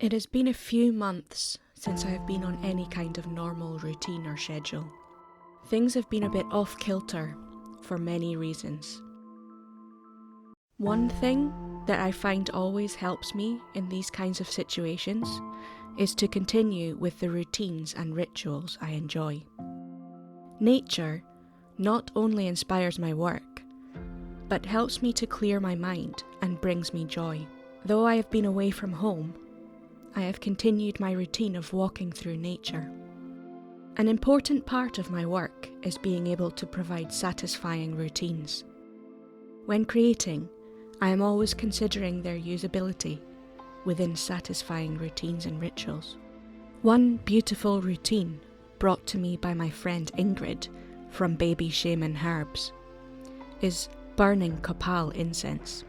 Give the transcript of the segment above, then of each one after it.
It has been a few months since I have been on any kind of normal routine or schedule. Things have been a bit off kilter for many reasons. One thing that I find always helps me in these kinds of situations is to continue with the routines and rituals I enjoy. Nature not only inspires my work, but helps me to clear my mind and brings me joy. Though I have been away from home, I have continued my routine of walking through nature. An important part of my work is being able to provide satisfying routines. When creating, I am always considering their usability within satisfying routines and rituals. One beautiful routine brought to me by my friend Ingrid from Baby Shaman Herbs is burning Copal incense.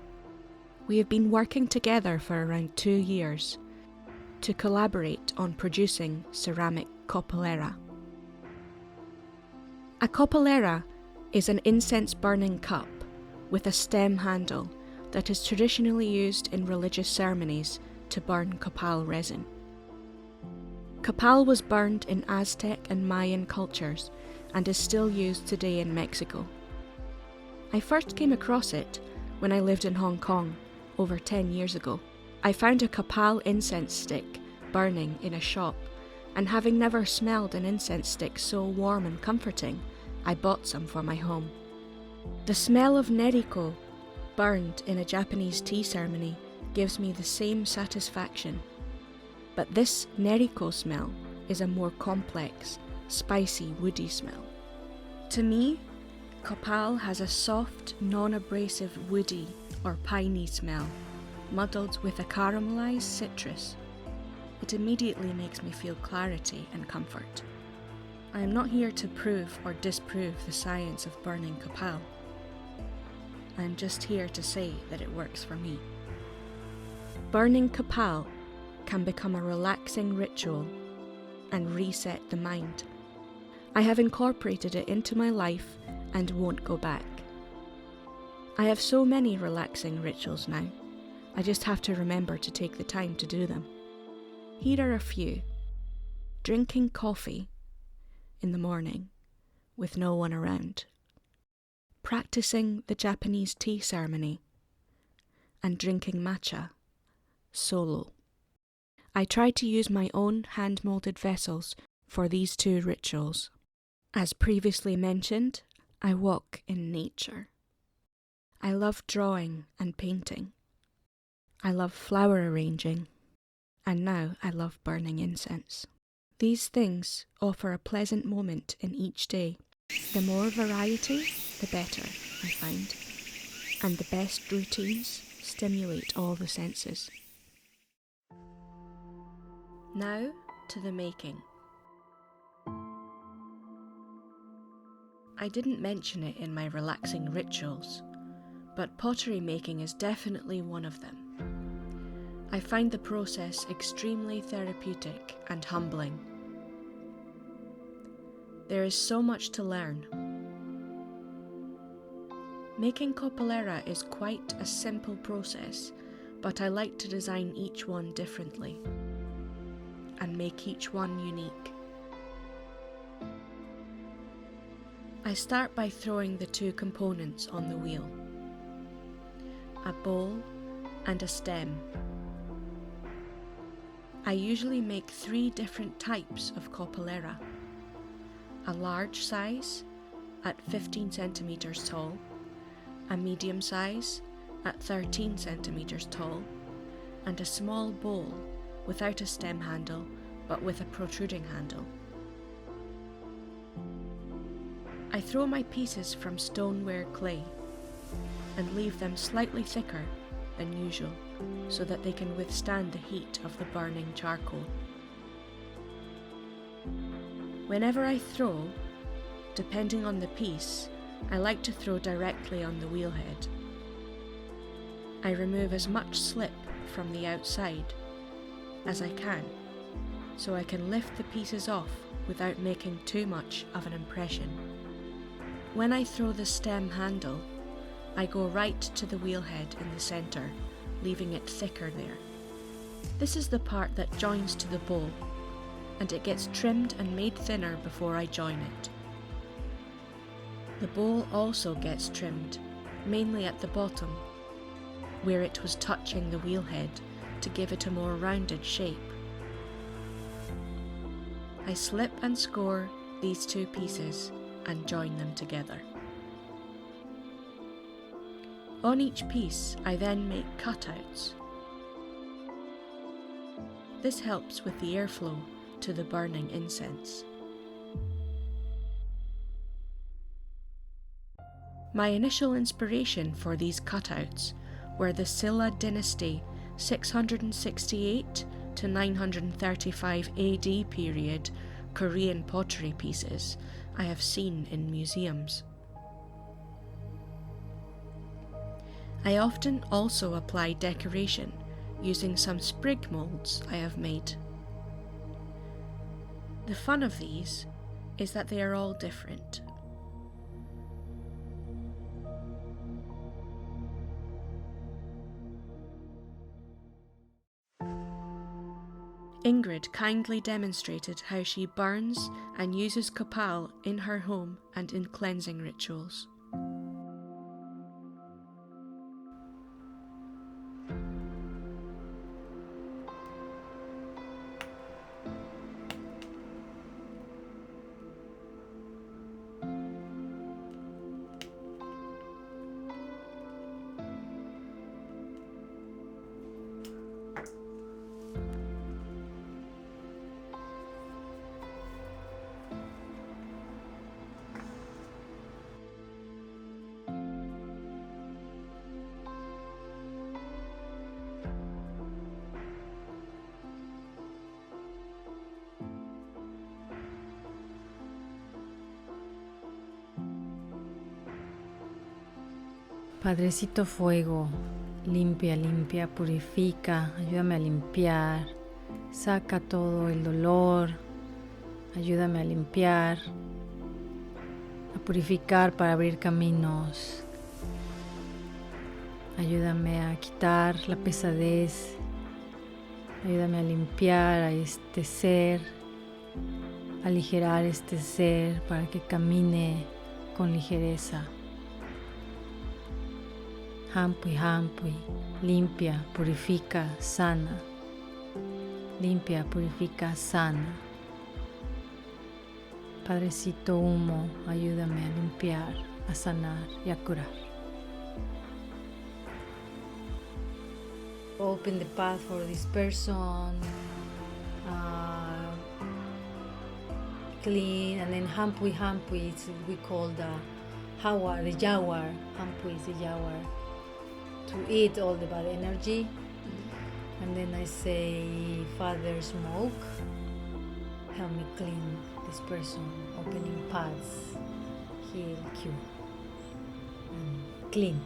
We have been working together for around 2 years to collaborate on producing ceramic Copalera. A Copalera is an incense burning cup with a stem handle that is traditionally used in religious ceremonies to burn copal resin. Copal was burned in Aztec and Mayan cultures and is still used today in Mexico. I first came across it when I lived in Hong Kong over 10 years ago. I found a copal incense stick burning in a shop, and having never smelled an incense stick so warm and comforting, I bought some for my home. The smell of neriko burned in a Japanese tea ceremony gives me the same satisfaction, but this neriko smell is a more complex, spicy, woody smell. To me, copal has a soft, non-abrasive woody or piney smell, muddled with a caramelized citrus. It immediately makes me feel clarity and comfort. I am not here to prove or disprove the science of burning copal. I am just here to say that it works for me. Burning copal can become a relaxing ritual and reset the mind. I have incorporated it into my life and won't go back. I have so many relaxing rituals now. I just have to remember to take the time to do them. Here are a few. Drinking coffee in the morning with no one around. Practicing the Japanese tea ceremony and drinking matcha solo. I try to use my own hand-molded vessels for these 2 rituals. As previously mentioned, I walk in nature. I love drawing and painting. I love flower arranging, and now I love burning incense. These things offer a pleasant moment in each day. The more variety, the better, I find, and the best routines stimulate all the senses. Now to the making. I didn't mention it in my relaxing rituals, but pottery making is definitely one of them. I find the process extremely therapeutic and humbling. There is so much to learn. Making Copalera is quite a simple process, but I like to design each one differently and make each one unique. I start by throwing the 2 components on the wheel, a bowl and a stem. I usually make 3 different types of Copalera: a large size at 15 centimeters tall, a medium size at 13 centimeters tall, and a small bowl without a stem handle but with a protruding handle. I throw my pieces from stoneware clay and leave them slightly thicker than usual so that they can withstand the heat of the burning charcoal. Whenever I throw, depending on the piece, I like to throw directly on the wheelhead. I remove as much slip from the outside as I can, so I can lift the pieces off without making too much of an impression. When I throw the stem handle, I go right to the wheelhead in the centre, leaving it thicker there. This is the part that joins to the bowl, and it gets trimmed and made thinner before I join it. The bowl also gets trimmed, mainly at the bottom, where it was touching the wheelhead to give it a more rounded shape. I slip and score these two pieces and join them together. On each piece, I then make cutouts. This helps with the airflow to the burning incense. My initial inspiration for these cutouts were the Silla Dynasty 668 to 935 AD period Korean pottery pieces I have seen in museums. I often also apply decoration using some sprig moulds I have made. The fun of these is that they are all different. Ingrid kindly demonstrated how she burns and uses Copal in her home and in cleansing rituals. Padrecito Fuego, limpia, limpia, purifica, ayúdame a limpiar, saca todo el dolor, ayúdame a limpiar, a purificar para abrir caminos, ayúdame a quitar la pesadez, ayúdame a limpiar a este ser, a aligerar este ser para que camine con ligereza. Hampui, hampui, limpia, purifica, sana. Limpia, purifica, sana. Padrecito Humo, ayúdame a limpiar, a sanar y a curar. Open the path for this person. Clean, and then hampui, hampui, we call the hawar, the yawar. Hampui is the yawar. To eat all the bad energy. And then I say, Father Smoke, help me clean this person, opening paths, heal, cure, and clean.